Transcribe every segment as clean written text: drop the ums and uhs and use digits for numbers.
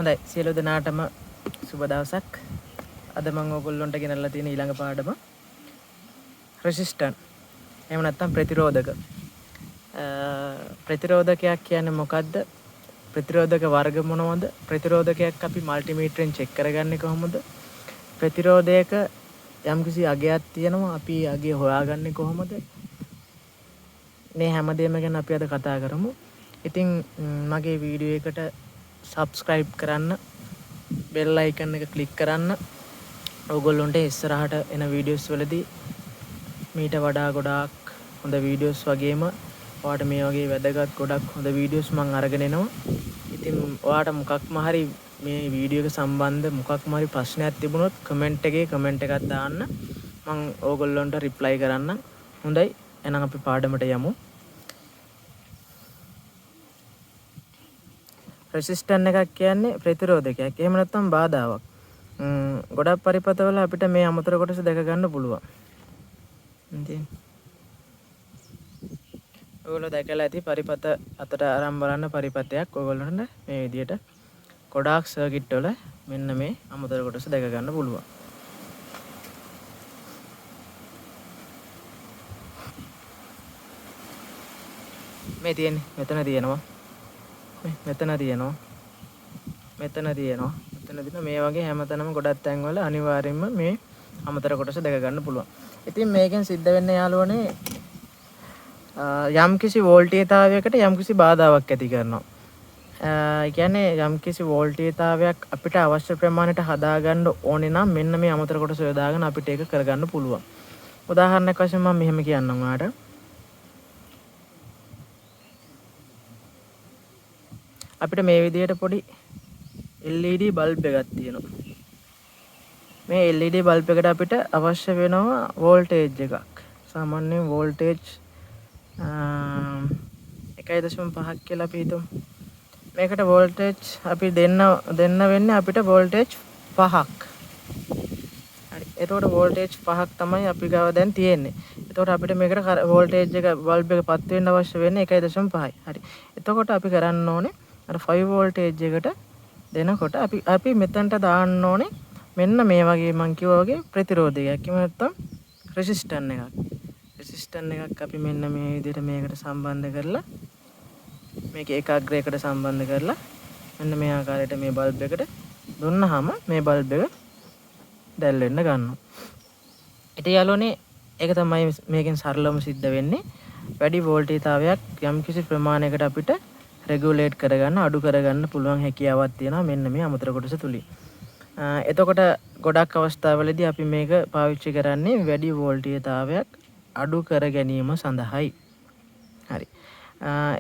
හොඳයි සියලු දෙනාටම සුබ දවසක්. අද මම ඔයගොල්ලන්ට ගෙනල්ලා තියෙන ඊළඟ පාඩම රෙසිස්ටර්. එහෙම නැත්නම් ප්‍රතිරෝධක. ප්‍රතිරෝධකයක් කියන්නේ මොකද්ද? ප්‍රතිරෝධක වර්ග මොනවද? ප්‍රතිරෝධකයක් අපි මල්ටිමීටරෙන් චෙක් කරගන්නේ කොහොමද? ප්‍රතිරෝධයක යම්කිසි අගයක් තියෙනවා අපි අගය හොයාගන්නේ කොහොමද? මේ හැමදේම ගැන අපි අද කතා කරමු. ඉතින් මගේ වීඩියෝ එකට subscribe කරන්න, bell icon එක click කරන්න. ඔයගොල්ලොන්ට ඉස්සරහට එන වීඩියෝස් වලදී මීට වඩා ගොඩාක් හොඳ වීඩියෝස් වගේම ඔයාලට මේ වගේ වැදගත් ගොඩක් හොඳ වීඩියෝස් මම අරගෙන එනවා. ඉතින් ඔයාලට මොකක්ම හරි මේ වීඩියෝ එක සම්බන්ධ මොකක්ම හරි ප්‍රශ්නයක් තිබුණොත් කමෙන්ට් එකේ කමෙන්ට් එකක් දාන්න. මම ඕගොල්ලොන්ට රිප්ලයි කරන්න. හොඳයි. එහෙනම් අපි පාඩමට යමු. රෙසිස්ටර් එකක් කියන්නේ ප්‍රතිරෝධකයක්. එහෙම නැත්නම් බාධාවක්. ගොඩක් පරිපථවල අපිට මේ අමතර කොටස දැක ගන්න පුළුවන්. ඉතින් ඔයගොල්ලෝ දැකලා ඇති පරිපථ අතට අරන් බලන්න පරිපථයක් ඔයගොල්ලන්ට මේ විදියට ගොඩාක් සර්කිට් වල මෙන්න මේ අමතර කොටස දැක ගන්න පුළුවන්. මේ තියෙන්නේ මෙතන තියෙනවා. මෙතන තියෙනවා. මෙතන තියෙනවා. මෙතන දින මේ වගේ හැමතැනම ගොඩක් තැන්වල අනිවාර්යයෙන්ම මේ අමතර කොටස දැක ගන්න පුළුවන්. ඉතින් මේකෙන් සිද්ධ වෙන්නේ යාළුවනේ යම්කිසි වෝල්ටේජතාවයකට යම්කිසි බාධාවක් ඇති කරනවා. ඒ කියන්නේ යම්කිසි වෝල්ටේජතාවයක් අපිට අවශ්‍ය ප්‍රමාණයට හදාගන්න ඕනේ නම් මෙන්න මේ අමතර කොටස යොදාගෙන අපිට ඒක කරගන්න පුළුවන්. උදාහරණයක් වශයෙන් මම මෙහෙම කියන්නම් ඔයාලට. අපිට මේ විදියට පොඩි LED බල්බ් එකක් තියෙනවා. මේ LED බල්බ් එකට අපිට අවශ්‍ය වෙනවා වෝල්ටේජ් එකක්. සාමාන්‍යයෙන් වෝල්ටේජ් 1.5ක් කියලා අපි හිතමු. මේකට වෝල්ටේජ් අපි දෙන්න වෙන්නේ අපිට වෝල්ටේජ් 5ක්. හරි. එතකොට වෝල්ටේජ් 5ක් තමයි අපි ගාව දැන් තියෙන්නේ. එතකොට අපිට මේකට වෝල්ටේජ් එක බල්බ් එක පත් වෙන්න අවශ්‍ය වෙන්නේ 1.5යි. හරි. එතකොට අපි කරන්න ඕනේ අර 5 වෝල්ටේජ් එකට දෙනකොට අපි මෙතනට දාන්න ඕනේ මෙන්න මේ වගේ මං කිව්වා වගේ ප්‍රතිරෝධකයක්. එහෙම නැත්නම් රෙසිස්ටර් එකක්. රෙසිස්ටර් එකක් අපි මෙන්න මේ විදිහට මේකට සම්බන්ධ කරලා මේක ඒකාග්‍රයකට සම්බන්ධ කරලා මෙන්න මේ ආකාරයට මේ බල්බ් එකට දුන්නාම මේ බල්බ් එක දැල් වෙන්න ගන්නවා. ඉතින් යාළුවනේ ඒක තමයි මේකෙන් සරලවම සිද්ධ වෙන්නේ. වැඩි වෝල්ටේජතාවයක් යම්කිසි ප්‍රමාණයකට අපිට රෙගුලේට් කරගන්න අඩු කරගන්න පුළුවන් හැකියාවක් තියෙනවා මෙන්න මේ අමතර කොටස තුලින්. එතකොට ගොඩක් අවස්ථාවලදී අපි මේක පාවිච්චි කරන්නේ වැඩි වෝල්ටේජතාවයක් අඩු කර ගැනීම සඳහායි. හරි.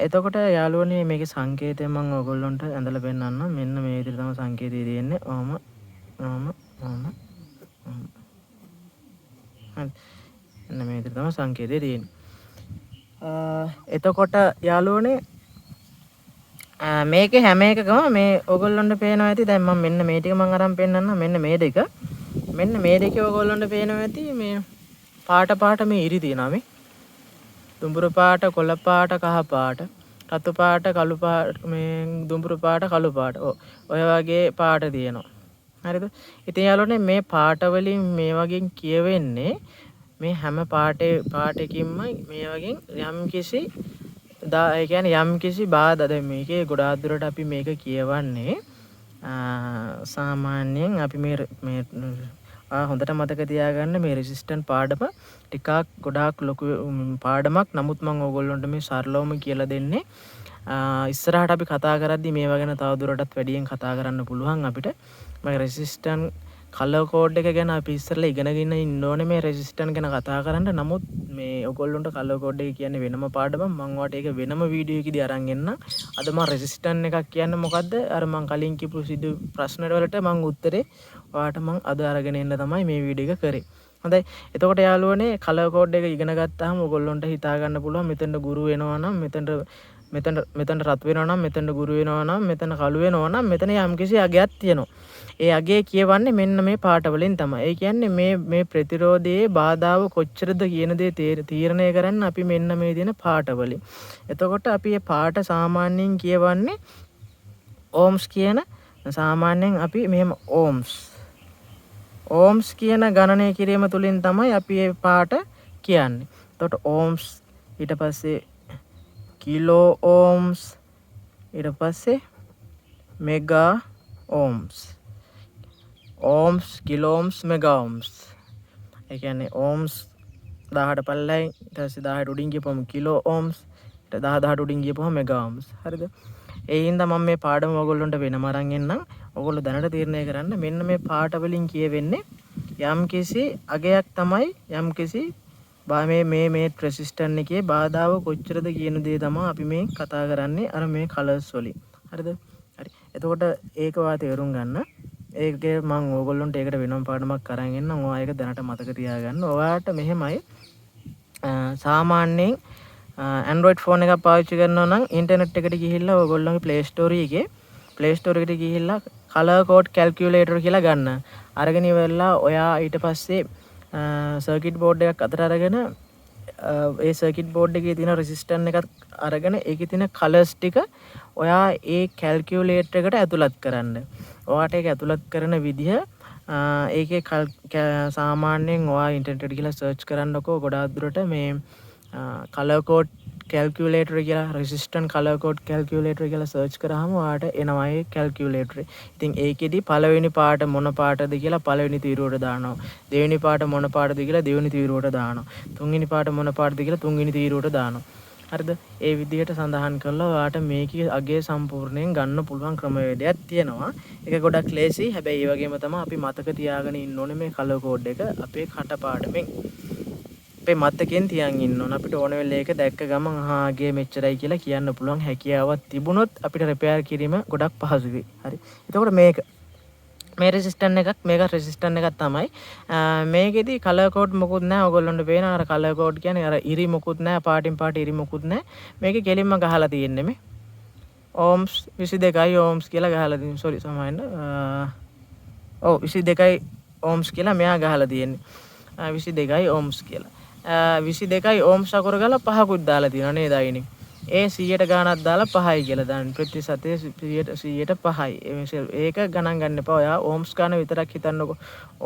එතකොට යාළුවනේ මේකේ සංකේතය මම ඔයගොල්ලන්ට ඇඳලා පෙන්නන්නම්. මෙන්න මේ විදිහට තමයි සංකේතය තියෙන්නේ. ඔහම. හරි. මෙන්න මේ විදිහට තමයි සංකේතය තියෙන්නේ. එතකොට යාළුවනේ මේකේ හැම එකකම මේ ඔයගොල්ලන්ට පේනවා ඇති. දැන් මම මෙන්න මේ ටික මම අරන් පෙන්නන්නම්. මෙන්න මේ දෙක. මෙන්න මේ දෙකේ ඔයගොල්ලන්ට පේනවා ඇති මේ පාට මේ ඉරි තියෙනවා මේ. දුඹුරු පාට, කොළ පාට, කහ පාට, රතු පාට, කළු පාට, මේ දුඹුරු පාට, කළු පාට. ඔය වගේ පාට තියෙනවා. හරිද? ඉතින් යාළුවනේ මේ පාට වලින් මේ වගේ කියවෙන්නේ මේ හැම පාටකින්ම මේ වගේ යම්කිසි ඒ කියන්නේ යම්කිසි බාධා. දැන් මේකේ ගොඩාක් දුරට අපි මේක කියවන්නේ සාමාන්‍යයෙන් අපි මේ හොඳට මතක තියාගන්න මේ රෙසිස්ටර් පාඩම ටිකක් ගොඩාක් ලොකු පාඩමක්. නමුත් මම ඕගොල්ලන්ට මේ සරලවම කියලා දෙන්නේ. ඉස්සරහට අපි කතා කරද්දි මේවා ගැන තව දුරටත් වැඩියෙන් කතා කරන්න පුළුවන් අපිට. මේ රෙසිස්ටර් කලර් කෝඩ් එක ගැන අපි ඉස්සරලා ඉගෙනගෙන ඉන්න ඕනේ මේ රෙසිස්ටර් ගැන කතා කරන්න. නමුත් මේ ඔයගොල්ලන්ට කලර් කෝඩ් එක කියන්නේ වෙනම පාඩමක්. මම ඔයාලට ඒක වෙනම වීඩියෝ එකකදී අරන් එන්නම්. අද මම රෙසිස්ටර් එකක් කියන්නේ මොකද්ද? අර මම කලින් කියපු සිදු ප්‍රශ්න වලට මම උත්තරේ ඔයාලට මම අද අරගෙන එන්න තමයි මේ වීඩියෝ එක කරේ. හොඳයි. එතකොට යාළුවනේ කලර් කෝඩ් එක ඉගෙන ගත්තාම ඔයගොල්ලන්ට හිතා ගන්න පුළුවන් මෙතනට ගුරු වෙනවා නම් මෙතනට රත් වෙනවා නම් මෙතනට ගුරු වෙනවා නම් මෙතන කළු වෙනවා නම් මෙතන යම්කිසි අගයක් තියෙනවා. ඒ අගය කියවන්නේ මෙන්න මේ පාට වලින් තමයි. ඒ කියන්නේ මේ ප්‍රතිරෝධයේ බාධාව කොච්චරද කියන දේ තීරණය කරන්න අපි මෙන්න මේ දින පාට වලින්. එතකොට අපි මේ පාට සාමාන්‍යයෙන් කියවන්නේ ඕම්ස් කියන සාමාන්‍යයෙන් අපි මෙහෙම ඕම්ස් කියන ගණනය කිරීම තුලින් තමයි අපි මේ පාට කියන්නේ. එතකොට ඕම්ස් ඊට පස්සේ කිලෝ ඕම්ස් ඊට පස්සේ mega ohms kilo ohms mega ohms. ඒ කියන්නේ ඕම්ස් 10ට පල්ලයි ඊට පස්සේ 10ට උඩින් ගියපුවම කිලෝ ඕම්ස් ඊට 10 උඩින් ගියපුවම මෙගා ඕම්ස්. හරිද? ඒ හින්දා මම මේ පාඩම ඔයගොල්ලන්ට වෙනම අරන් එන්නම්. ඔයගොල්ලෝ දැනට තීරණය කරන්න මෙන්න මේ පාට වලින් කියවෙන්නේ යම්කිසි අගයක් තමයි යම්කිසි මේ රෙසිස්ටන්ට් එකේ බාධාව කොච්චරද කියන දේ තමයි අපි මේ කතා කරන්නේ අර මේ කලර්ස් වලින්. හරිද? හරි. එතකොට ඒක වා තේරුම් ගන්න. ඒක මම ඕගොල්ලන්ට ඒකට වෙනම පාඩමක් අරන් එන්නම්. ඔයා ඒක දැනට මතක තියාගන්න. ඔයාට මෙහෙමයි සාමාන්‍යයෙන් Android ෆෝන් එකක් පාවිච්චි කරනවා නම් ඉන්ටර්නෙට් එකට ගිහිල්ලා ඔයගොල්ලෝගේ Play Store එකට ගිහිල්ලා color code calculator කියලා ගන්න. අරගෙන ඉවරලා ඔයා ඊට පස්සේ සර්කිට් බෝඩ් එකක් අතට අරගෙන ඒ සර්කිට් බෝඩ් එකේ තියෙන රෙසිස්ටන්ට් එකත් අරගෙන ඒකේ තියෙන කලර්ස් ටික ඔයා ඒ කැල්කියුලේටර් එකට ඇතුළත් කරන්න. ඔයාට ඒක ඇතුළත් කරන විදිහ ඒකේ සාමාන්‍යයෙන් ඔයා ඉන්ටර්නෙට් එකට ගිහලා සර්ච් කරන්නකෝ ගොඩාක් දුරට මේ color code calculator කියලා resistant color code calculator කියලා search කරාම ඔයාට එනවා ඒ calculator. ඉතින් ඒකෙදි පළවෙනි පාට මොන පාටද කියලා පළවෙනි තීරුවට දානවා. දෙවෙනි පාට මොන පාටද කියලා දෙවෙනි තීරුවට දානවා. තුන්වෙනි පාට මොන පාටද කියලා තුන්වෙනි තීරුවට දානවා. හරිද? ඒ විදිහට සඳහන් කරලා ඔයාට මේකේ අගය සම්පූර්ණයෙන් ගන්න පුළුවන් ක්‍රමවේදයක් තියෙනවා. ඒක ගොඩක් ලේසි. හැබැයි ඒ වගේම තමයි අපි මතක තියාගෙන ඉන්න ඕනේ මේ color code එක අපේ කටපාඩමෙන්. අපේ මතකෙන් තියන් ඉන්න ඕන. අපිට ඕන වෙලේ ඒක දැක්ක ගමන් අගේ මෙච්චරයි කියලා කියන්න පුළුවන් හැකියාවක් තිබුණොත් අපිට රිපෙයාර් කිරීම ගොඩක් පහසුයි. හරි. එතකොට මේ රෙසිස්ටන්ට් එකක් මේක රෙසිස්ටන්ට් එකක් තමයි. මේකෙදි කලර් කෝඩ් මොකුත් නැහැ. ඔයගොල්ලන්ට පේන අර කලර් කෝඩ් කියන්නේ අර ඉරි මොකුත් නැහැ. පාටින් පාට ඉරි මොකුත් නැහැ. මේකේ කෙලින්ම ගහලා තියෙන්නේ මේ ඕම්ස් 22යි ඕම්ස් කියලා ගහලා තියෙන්නේ. සෝරි සමහරන්න. 22යි ඕම්ස් කියලා මෙයා ගහලා තියෙන්නේ. 22යි ඕම්ස් කියලා. 22යි ඕම්ස් අකුර ගාලා 5කුත් දාලා තියෙනවා නේද අයිනේ. ඒ 100ට ගානක් දාලා 5යි කියලා දාන්න. ප්‍රතිශතයේ 100ට 5යි. ඒක ගණන් ගන්න එපා. ඔයා ඕම්ස් ගාන විතරක් හිතන්නකෝ.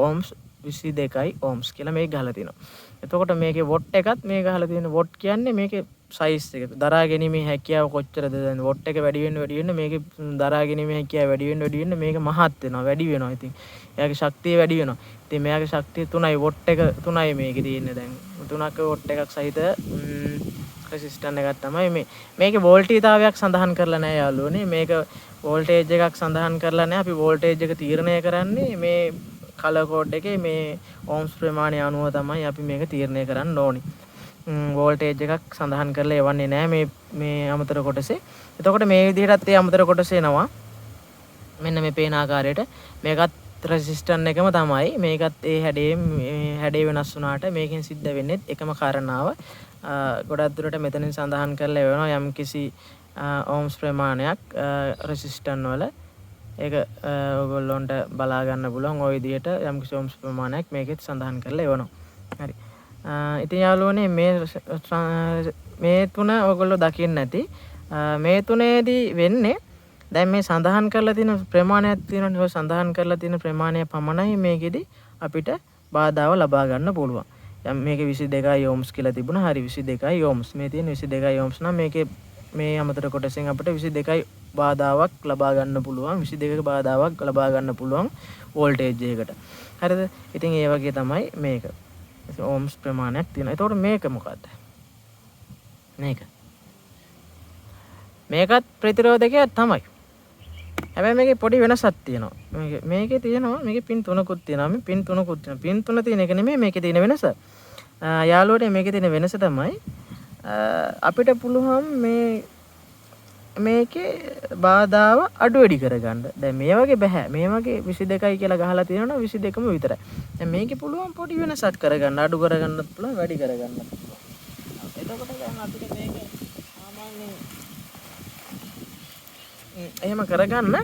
ඕම්ස් 22යි ඕම්ස් කියලා මේක ගහලා තියෙනවා. එතකොට මේකේ වොට් එකත් මේ ගහලා තියෙන වොට් කියන්නේ මේකේ සයිස් එක. දරා ගැනීමේ හැකියාව කොච්චරද දැන් වොට් එක වැඩි වෙන්න මේකේ දරා ගැනීමේ හැකියාව වැඩි වෙන්න මේක මහත් වෙනවා වැඩි වෙනවා. ඉතින් එයාගේ ශක්තිය වැඩි වෙනවා. ඉතින් මෙයාගේ ශක්තිය 3යි වොට් එක 3යි මේකේ තියෙන්නේ දැන්. 3ක වොට් එකක් සහිත රෙසිස්ටන්ට් එකක් තමයි මේ. මේකේ වෝල්ටීයතාවයක් සඳහන් කරලා නැහැ යාළුවනේ. මේක වෝල්ටේජ් එකක් සඳහන් කරලා නැහැ. අපි වෝල්ටේජ් එක තීරණය කරන්නේ මේ කලර් කෝඩ් එකේ මේ ඕම්ස් ප්‍රමාණය අනුව තමයි අපි මේක තීරණය කරන්න ඕනි. වෝල්ටේජ් එකක් සඳහන් කරලා එවන්නේ නැහැ මේ අමතර කොටසේ. එතකොට මේ විදිහටත් ඒ අමතර කොටස එනවා. මෙන්න මේ පේන ආකාරයට මේකත් රෙසිස්ටන්ට් එකම තමයි. මේකත් ඒ හැඩේ වෙනස් වුණාට මේකෙන් සිද්ධ වෙන්නේ එකම කාරණාව. ගොඩක් දුරට මෙතනින් සඳහන් කරලා එවනවා යම්කිසි ඕම්ස් ප්‍රමාණයක් රෙසිස්ටන්ට් වල. ඒක ඔයගොල්ලොන්ට බලා ගන්න පුළුවන් ওই විදිහට යම්කිසි ඕම්ස් ප්‍රමාණයක් මේකෙත් සඳහන් කරලා එවනවා. හරි. ඉතින් යාළුවනේ මේ තුන ඔයගොල්ලෝ දකින්න ඇති. මේ තුනේදී වෙන්නේ දැන් මේ සඳහන් කරලා තියෙන ප්‍රමාණයක් තියෙනවනේ. ඔය සඳහන් කරලා තියෙන ප්‍රමාණය පමණයි මේකෙදි අපිට බාධාව ලබා ගන්න පුළුවන්. දැන් මේකේ 22යි ඕම්ස් කියලා තිබුණා. හරි 22යි ඕම්ස්. මේ තියෙන 22යි ඕම්ස් නම් මේකේ මේ අමතර කොටසෙන් අපිට 22යි බාධාවක් ලබා ගන්න පුළුවන්. 22ක බාධාවක් ලබා ගන්න පුළුවන් වෝල්ටේජ් එකකට. හරිද? ඉතින් ඒ වගේ තමයි මේක. ඕම්ස් ප්‍රමාණයක් තියෙනවා. එතකොට මේක මොකද්ද? මේකත් ප්‍රතිරෝධකයක් තමයි. හැබැයි මේකේ පොඩි වෙනසක් තියෙනවා. මේකේ තියෙනවා මේකේ පින් 3කුත් තියෙනවා. මේ පින් 3කුත් තියෙනවා. පින් 3 තියෙන එක නෙමෙයි මේකේ තියෙන වෙනස. යාළුවනේ මේකේ තියෙන වෙනස තමයි අපිට පුළුවන් මේකේ බාධාව අඩු වැඩි කරගන්න. දැන් මේ වගේ බෑ. මේ වගේ 22යි කියලා ගහලා තියෙනවා 22ම විතරයි. දැන් මේකේ පුළුවන් පොඩි වෙනසක් කරගන්න, අඩු කරගන්නත් පුළුවන්, වැඩි කරගන්නත් පුළුවන්. එතකොට දැන් අපිට මේක සාමාන්‍යයෙන් එහෙම කරගන්න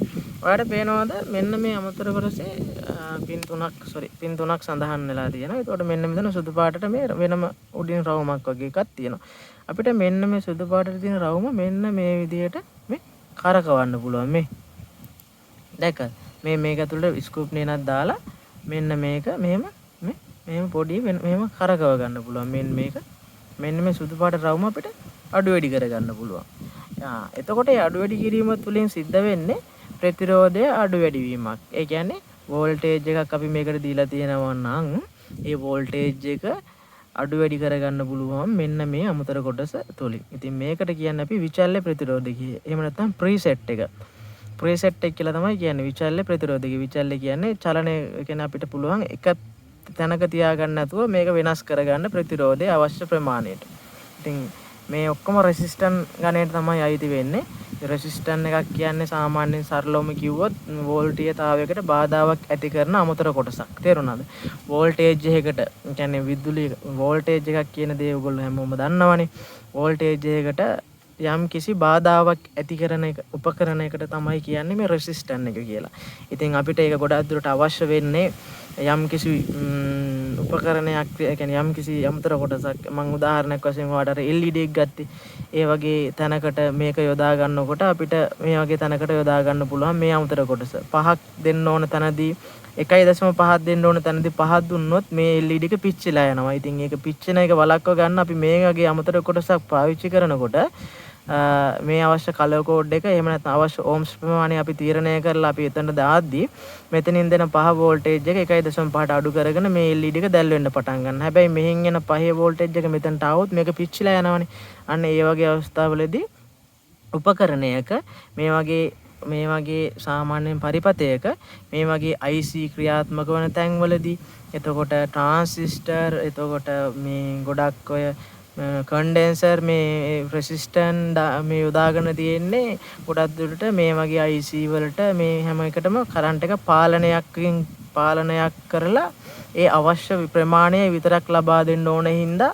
ඔයාලට පේනවද මෙන්න මේ අමතර කොටසේ පින් 3ක් සඳහන් වෙලා තියෙනවා. ඒකට මෙන්න මෙතන සුදු පාටට මේ වෙනම උඩින් රවුමක් වගේ එකක් තියෙනවා. අපිට මෙන්න මේ සුදු පාටට තියෙන රවුම මෙන්න මේ විදිහට මේ කරකවන්න පුළුවන්. දැක්කද? මේක ඇතුළට ස්කූප් නේනක් දාලා මෙන්න මේක මෙහෙම පොඩි මෙහෙම කරකව ගන්න පුළුවන්. මෙන්න මේ සුදු පාට රවුම අපිට අඩු වැඩි කරගන්න පුළුවන්. එතකොට ඒ අඩු වැඩි කිරීම තුළින් සිද්ධ වෙන්නේ ප්‍රතිරෝධය අඩු වැඩි වීමක්. ඒ කියන්නේ වෝල්ටේජ් එකක් අපි මේකට දීලා තියෙනවා නම් ඒ වෝල්ටේජ් එක අඩු වැඩි කරගන්න පුළුවන් මෙන්න මේ අමුතර කොටස තුලින්. ඉතින් මේකට කියන්නේ අපි විචල්්‍ය ප්‍රතිරෝධය කියලා. එහෙම නැත්නම් ප්‍රීසෙට් එක. ප්‍රීසෙට් එක කියලා තමයි කියන්නේ විචල්්‍ය ප්‍රතිරෝධය. විචල්්‍ය කියන්නේ චලනය කියන්නේ අපිට පුළුවන් එක තැනක තියාගන්න නැතුව මේක වෙනස් කරගන්න ප්‍රතිරෝධය අවශ්‍ය ප්‍රමාණයට. ඉතින් මේ ඔක්කොම රෙසිස්ටන්ස් ගණයට තමයි අයිති වෙන්නේ. රෙසිස්ටන්ස් එකක් කියන්නේ සාමාන්‍යයෙන් සරලවම කිව්වොත් වෝල්ටීයතාවයකට බාධාවක් ඇති කරන අමතර කොටසක්. තේරුණාද? වෝල්ටේජ් එකකට කියන්නේ විදුලි වෝල්ටේජ් එකක් කියන දේ ඔයගොල්ලෝ හැමෝම දන්නවනේ. වෝල්ටේජ් එකකට යම් කිසි බාධාවක් ඇති කරන එක උපකරණයකට තමයි කියන්නේ මේ රෙසිස්ටන්ස් එක කියලා. ඉතින් අපිට ඒක ගොඩක් දුරට අවශ්‍ය වෙන්නේ යම් කිසි උපකරණයක් කියන්නේ යම් කිසි අමතර කොටසක් මම උදාහරණයක් වශයෙන් ඔයාලට LED එකක් ගත්තේ ඒ වගේ තැනකට මේක යොදා ගන්නකොට අපිට මේ වගේ තැනකට යොදා ගන්න පුළුවන් මේ අමතර කොටස 5ක් දෙන්න ඕන තැනදී 1.5 දෙන්න ඕන තැනදී 5ක් දුන්නොත් මේ LED එක පිච්චිලා යනවා. ඉතින් ඒක පිච්චෙන එක වළක්ව ගන්න අපි මේ වගේ අමතර කොටසක් පාවිච්චි කරනකොට මේ අවශ්‍ය කලර් කෝඩ් එක එහෙම නැත්නම් අවශ්‍ය ඕම්ස් ප්‍රමාණය අපි තීරණය කරලා අපි එතන දාද්දී මෙතනින් දෙන 5 වෝල්ටේජ් එක 1.5ට අඩු කරගෙන මේ LED එක දැල් වෙන්න පටන් ගන්නවා. හැබැයි මෙහෙන් එන 5 වෝල්ටේජ් එක මෙතනට આવොත් මේක පිච්චිලා යනවනේ. අන්න ඒ වගේ අවස්ථාවලදී උපකරණයක මේ වගේ සාමාන්‍යයෙන් පරිපතයක මේ වගේ IC ක්‍රියාත්මක වන තැන්වලදී එතකොට ට්‍රාන්සිස්ටර් එතකොට මේ ගොඩක් ඔය කන්ඩෙන්සර් මේ රෙසිස්ටන්ස් මේ යොදාගෙන තියෙන්නේ ගොඩක් දුරට මේ වගේ IC වලට මේ හැම එකටම කරන්ට් එක පාලනයක් කරලා ඒ අවශ්‍ය ප්‍රමාණය විතරක් ලබා දෙන්න ඕන හින්දා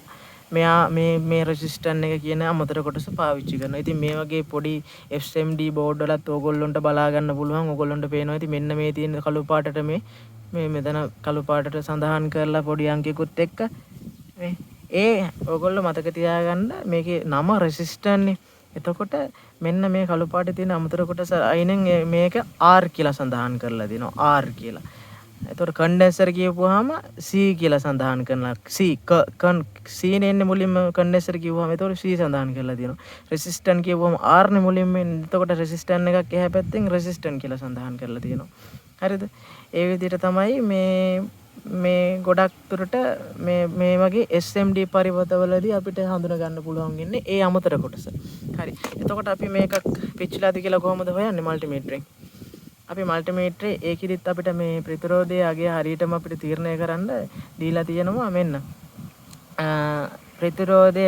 මෙයා මේ රෙසිස්ටන්ස් එක කියන අමතර කොටස පාවිච්චි කරනවා. ඉතින් මේ වගේ පොඩි SMD බෝඩ් වලත් ඕගොල්ලොන්ට බලා ගන්න පුළුවන්. ඕගොල්ලොන්ට පේනවා ඉතින් මෙන්න මේ තියෙන කළු පාටට මේ මෙතන කළු පාටට සඳහන් කරලා පොඩි අංකයකුත් එක්ක ඒ ඕගොල්ලෝ මතක තියාගන්න මේකේ නම රෙසිස්ටන්ස් නේ. එතකොට මෙන්න මේ කළු පාටේ තියෙන අමතර කොටස අයිනෙන් මේක R කියලා සඳහන් කරලා දෙනවා. R කියලා. එතකොට කන්ඩෙන්සර් කියපුවාම C කියලා සඳහන් කරනවා. C නේ එන්නේ මුලින්ම කන්ඩෙන්සර් කියපුවාම එතකොට C සඳහන් කරලා තියෙනවා. රෙසිස්ටන්ස් කියපුවාම R නේ මුලින්ම එන්නේ. එතකොට රෙසිස්ටන්ස් එකක් එහා පැත්තෙන් රෙසිස්ටන්ස් කියලා සඳහන් කරලා තියෙනවා. හරිද? ඒ විදිහට තමයි මේ ගොඩක් දුරට මේ වගේ SMD පරිවර්තවලදී අපිට හඳුනා ගන්න පුළුවන් ඉන්නේ ඒ අමතර කොටස. හරි. එතකොට අපි මේකක් පිච්චිලාද කියලා කොහොමද හොයන්නේ මල්ටිමීටරෙන්? අපි මල්ටිමීටරේ ඒකෙදිත් අපිට මේ ප්‍රතිරෝධය අගේ හරියටම අපිට තීරණය කරන්න දීලා තියෙනවා මෙන්න. ප්‍රතිරෝධය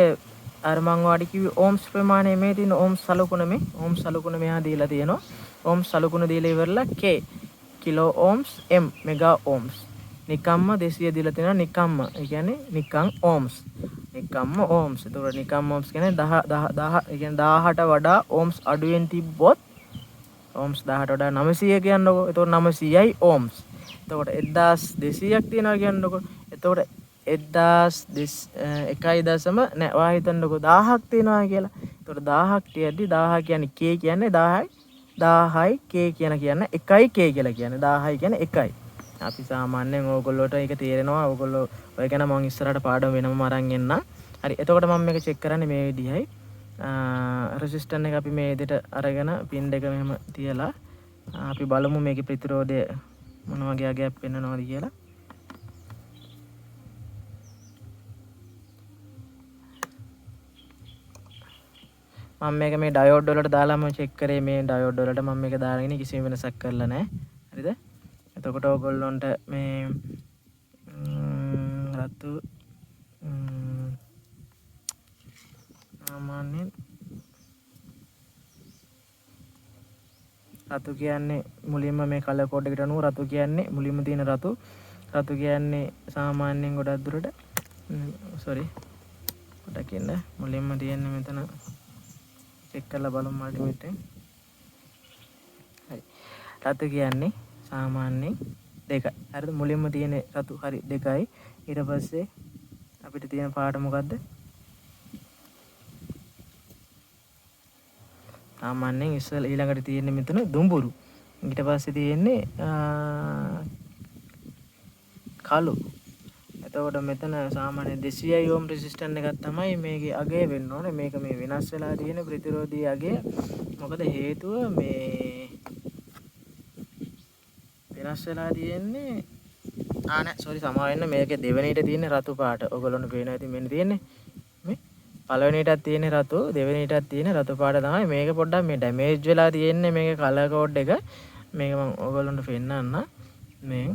අර මං වාඩි කිව්වේ ඕම්ස් ප්‍රමාණය මේ තියෙන ඕම්ස් සලකුණ මෙහා දීලා තියෙනවා. ඕම්ස් සලකුණ දීලා ඉවරලා K kilo ohms M mega ohms. නිකම්ම 200 දීලා තියෙනවා නිකම්ම. ඒ කියන්නේ නිකම් ඕම්ස්. නිකම්ම ඕම්ස්. ඒතකොට නිකම් ඕම්ස් කියන්නේ 1000ට වඩා ඕම්ස් අඩුවෙන් තිබ්බොත් ඕම්ස් 1000ට වඩා 900 කියන්නකො. ඒතකොට 900යි ඕම්ස්. එතකොට 1200ක් තියනවා කියන්නකො. එතකොට 1.1 නෑ ඔයා හිතන්නකො 1000ක් තියනවා කියලා. එතකොට 1000ක් තියද්දි 1000 කියන්නේ K කියන්නේ 1000යි K කියන්නේ 1යි K කියලා කියන්නේ 1000යි කියන්නේ 1යි. අපි සාමාන්‍යයෙන් ඕගොල්ලෝට ඒක තේරෙනවා. ඕගොල්ලෝ ඔය ගැන මම ඉස්සරහට පාඩම වෙනම අරන් එන්නම්. හරි. එතකොට මම මේක චෙක් කරන්නේ මේ විදිහයි. රෙසිස්ටන්ස් එක අපි මේ විදිහට අරගෙන පින් දෙක මෙහෙම තියලා අපි බලමු මේකේ ප්‍රතිරෝධය මොන වගේ අගයක් පෙන්වනවද කියලා. මම මේක මේ ඩයෝඩ් වලට දාලාම චෙක් කරේ. මේ ඩයෝඩ් වලට මම මේක දාගෙන කිසිම වෙනසක් කරලා නැහැ. හරිද? එතකොට ඕගොල්ලොන්ට මේ රතු සාමාන්‍යයෙන් රතු කියන්නේ මුලින්ම මේ කලර් කෝඩ් එකට අනුව රතු කියන්නේ මුලින්ම තියෙන රතු කියන්නේ සාමාන්‍යයෙන් ගොඩක් දුරට ගොඩක් ඉන්න මුලින්ම තියෙන්නේ මෙතන චෙක් කරලා බලමු මල්ටිමීටරෙන්. හරි. රතු කියන්නේ සාමාන්‍යයෙන් 2යි. හරිද? මුලින්ම තියෙන රතු හරි 2යි. ඊට පස්සේ අපිට තියෙන පාට මොකද්ද? සාමාන්‍යයෙන් ඊළඟට තියෙන්නේ මෙතන දුඹුරු. ඊට පස්සේ තියෙන්නේ කළු. එතකොට මෙතන සාමාන්‍ය 200 ඕම් රෙසිස්ටන්ස් එකක් තමයි මේකේ අගය වෙන්න ඕනේ. මේක මේ වෙනස් වෙලා තියෙන ප්‍රතිරෝධී අගය. මොකද හේතුව මේ වෙනස් වෙලා තියෙන්නේ නෑ සෝරි සමා වෙන්න මේකේ දෙවෙනිට තියෙන රතු පාට. ඔයගොල්ලන්ට පේනවා ඉතින් මෙන්න තියෙන්නේ. මේ පළවෙනිටත් තියෙන රතු දෙවෙනිටත් තියෙන රතු පාට තමයි. මේක පොඩ්ඩක් මේ ඩැමේජ් වෙලා තියෙන්නේ මේකේ කලර් කෝඩ් එක. මේක මම ඔයගොල්ලන්ට පෙන්නන්න. මේ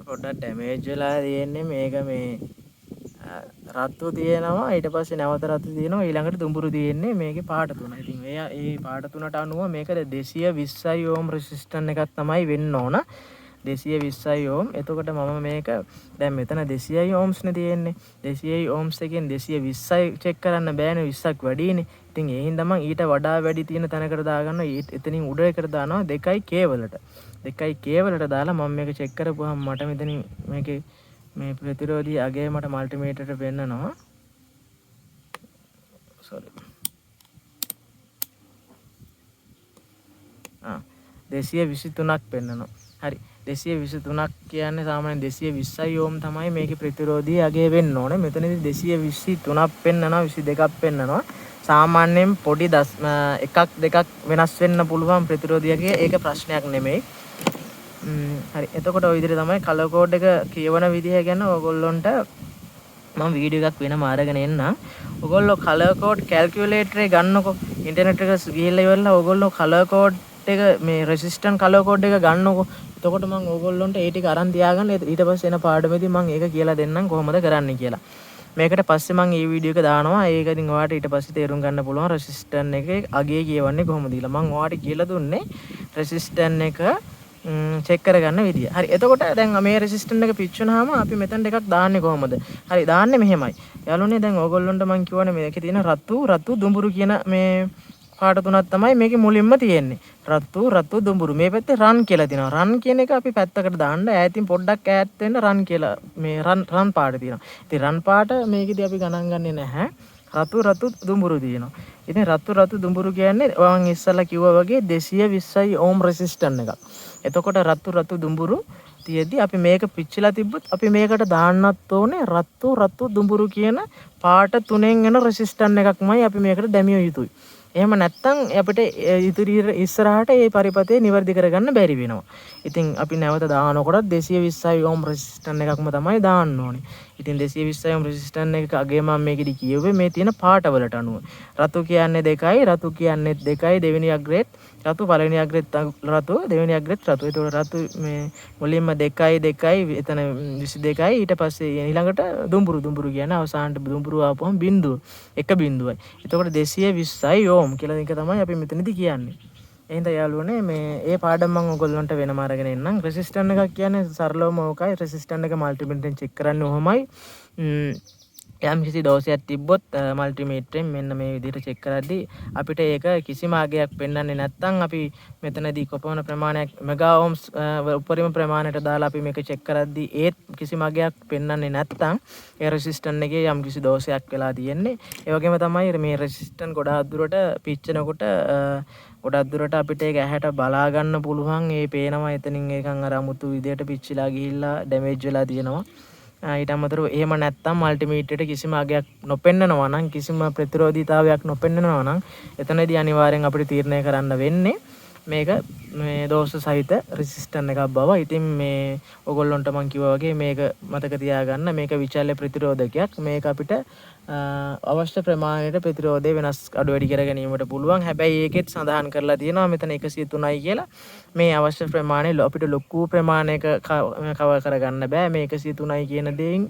පොඩ්ඩක් ඩැමේජ් වෙලා තියෙන්නේ මේක මේ රතු තියෙනවා ඊට පස්සේ නැවත රතු තියෙනවා ඊළඟට දුඹුරු තියෙන්නේ මේකේ පාට තුන. ඉතින් ඒ පාට තුනට අනුව මේක 220 ඕම් රෙසිස්ටන්ස් එකක් තමයි වෙන්න ඕන. 220 ඕම්. එතකොට මම මේක දැන් මෙතන 200 ඕම්ස් නේ තියෙන්නේ. 200 ඕම්ස් එකෙන් 220යි චෙක් කරන්න බෑනේ 20ක් වැඩිනේ. ඉතින් ඒ හින්දා මම ඊට වඩා වැඩි තියෙන තැනකට දාගන්නවා. එතනින් උඩ එකට දානවා 2k වලට. 2k වලට දාලා මම මේක චෙක් කරපුවාම මට මෙතනින් මේකේ මේ ප්‍රතිරෝධී අගය මට මල්ටිමීටරට පෙන්නනවා. සෝරි. 223ක් පෙන්නනවා. හරි. 223ක් කියන්නේ සාමාන්‍යයෙන් 220 ඕම් තමයි මේකේ ප්‍රතිරෝධී අගය වෙන්න ඕනේ. මෙතනදී 223ක් පෙන්නනවා 22ක් පෙන්නනවා. සාමාන්‍යයෙන් පොඩි එකක් දෙකක් වෙනස් වෙන්න පුළුවන් ප්‍රතිරෝධී අගය. ඒක ප්‍රශ්නයක් නෙමෙයි. හරි. එතකොට ওই විදිහට තමයි කලර් කෝඩ් එක කියවන විදිහ ගැන ඔයගොල්ලොන්ට මම වීඩියෝ එකක් වෙනම අරගෙන එන්නම්. ඔයගොල්ලෝ කලර් කෝඩ් කැල්කියුලේටරේ ගන්නකො ඉන්ටර්නෙට් එක ගිහිල්ලා ඉවරලා ඔයගොල්ලෝ කලර් කෝඩ් එක මේ රෙසිස්ටන්ස් කලර් කෝඩ් එක ගන්නකො. එතකොට මම ඕගොල්ලොන්ට ඒ ටික අරන් තියාගන්න. ඊට පස්සේ එන පාඩමේදී මම ඒක කියලා දෙන්නම් කොහොමද කරන්නේ කියලා. මේකට පස්සේ මම මේ වීඩියෝ එක දානවා. ඒක ඉතින් ඔයාලට ඊට පස්සේ තේරුම් ගන්න පුළුවන් රෙසිස්ටන්ස් එකේ අගය කියවන්නේ කොහොමද කියලා. මම ඔයාලට කියලා දුන්නේ රෙසිස්ටන්ස් එක චෙක් කරගන්න විදිය. හරි. එතකොට දැන් මේ රෙසිස්ටන්ස් එක පිච්චුනහම අපි මෙතන එකක් දාන්නේ කොහොමද? හරි. දාන්නේ මෙහෙමයි. යාළුවනේ දැන් ඕගොල්ලොන්ට මම කියවනේ මේකේ තියෙන රතු දුඹුරු කියන මේ පාට තුනක් තමයි මේකේ මුලින්ම තියෙන්නේ. රතු දුඹුරු. මේ පැත්තේ රන් කියලා තියෙනවා. රන් කියන එක අපි පැත්තකට දාන්න. ඈතින් පොඩ්ඩක් ඈත් වෙන්න රන් කියලා මේ රන් පාට තියෙනවා. ඉතින් රන් පාට මේකෙදී අපි ගණන් ගන්නේ නැහැ. රතු දුඹුරු තියෙනවා. ඉතින් රතු දුඹුරු කියන්නේ මම ඉස්සලා කිව්වා වගේ 220 ඕම් රෙසිස්ටන්ස් එකක්. එතකොට රතු දුඹුරු තියෙද්දි අපි මේක පිච්චිලා තිබ්බොත් අපි මේකට දාන්නත් ඕනේ රතු දුඹුරු කියන පාට තුනෙන් එන රෙසිස්ටන්ස් එකක්මයි අපි මේකට දැමිය යුතුයි. එහෙම නැත්නම් අපිට ඉදිරි ඉස්සරහට මේ පරිපතේ නිවැරදි කරගන්න බැරි වෙනවා. ඉතින් අපි නැවත දානකොට 220 ඕම් රෙසිස්ටන්ස් එකක්ම තමයි දාන්න ඕනේ. ඉතින් 220 ඕම් රෙසිස්ටන්ස් එකක අගේ මම මේකෙදි කියුවේ මේ තියෙන පාටවලට අනුව. රතු කියන්නේ 2යි, රතු කියන්නේ 2යි, දෙවෙනි අග්‍රේත් රතු, පළවෙනි අග්‍රේත් රතු, දෙවෙනි අග්‍රේත් රතු. ඒතකොට රතු මේ මුලින්ම 2යි එතන 22යි ඊට පස්සේ ඊළඟට දුඹුරු කියන්නේ අවසානට දුඹුරු ආපුවම බිඳුව. එක බිඳුවයි. එතකොට 220 ඕම් කියලා එක තමයි අපි මෙතනදී කියන්නේ. එහෙනම් යාළුවනේ මේ ඒ පාඩම මම ඔයගොල්ලන්ට වෙනම අරගෙන එන්නම්. රෙසිස්ටන්ස් එකක් කියන්නේ සරලවම ඕකයි. රෙසිස්ටන්ස් එක මල්ටිමීටරෙන් චෙක් කරන්නේ ඔහොමයි. යම් කිසි දෝෂයක් තිබ්බොත් මල්ටිමීටරෙන් මෙන්න මේ විදිහට චෙක් කරද්දී අපිට ඒක කිසිම අගයක් පෙන්වන්නේ නැත්නම් අපි මෙතනදී කොපමණ ප්‍රමාණයක් මෙගා ඕම්ස් උපරිම ප්‍රමාණයට දාලා අපි මේක චෙක් කරද්දී ඒත් කිසිම අගයක් පෙන්වන්නේ නැත්නම් ඒ රෙසිස්ටන්ස් එකේ යම් කිසි දෝෂයක් වෙලා තියෙන්නේ. ඒ වගේම තමයි මේ රෙසිස්ටන්ස් ගොඩාක් දුරට පිච්චෙනකොට ගොඩක් දුරට අපිට ඒක ඇහැට බලා ගන්න පුළුවන්. ඒ පේනවා එතනින් ඒකන් අර අමුතු විදියට පිච්චිලා ගිහිල්ලා ඩැමේජ් වෙලා තියෙනවා. ඊට අමතරව එහෙම නැත්නම් මල්ටිමීටරයට කිසිම අගයක් නොපෙන්නනවා නම් කිසිම ප්‍රතිරෝධීතාවයක් නොපෙන්නනවා නම් එතනදී අනිවාර්යෙන් අපිට තීරණය කරන්න වෙන්නේ මේක මේ දෝෂ සහිත රෙසිස්ටන්ස් එකක් බව. ඉතින් මේ ඔයගොල්ලන්ට මම කිව්වා වගේ මේක මතක තියාගන්න. මේක විචල්්‍ය ප්‍රතිරෝධකයක්. මේක අපිට අවශ්‍ය ප්‍රමාණයට ප්‍රතිරෝධය වෙනස් අඩු වැඩි කර ගැනීමට පුළුවන්. හැබැයි ඒකෙත් සඳහන් කරලා තියෙනවා මෙතන 103යි කියලා. මේ අවශ්‍ය ප්‍රමාණය අපිට ලොකු ප්‍රමාණයක කවර් කරගන්න බෑ. මේ 103යි කියන දෙයින්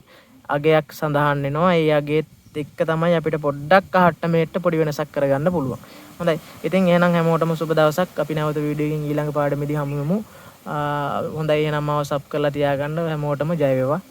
අගයක් සඳහන් වෙනවා. ඒ අගයේත් එක්ක තමයි අපිට පොඩ්ඩක් අහට්ට මෙහෙට පොඩි වෙනසක් කරගන්න පුළුවන්. හොඳයි. ඉතින් එහෙනම් හැමෝටම සුබ දවසක්. අපි නැවත වීඩියෝ එකකින් ඊළඟ පාඩමේදී හමු වෙමු. හොඳයි එහෙනම් මාව සබ් කරලා තියාගන්න. හැමෝටම ජය වේවා.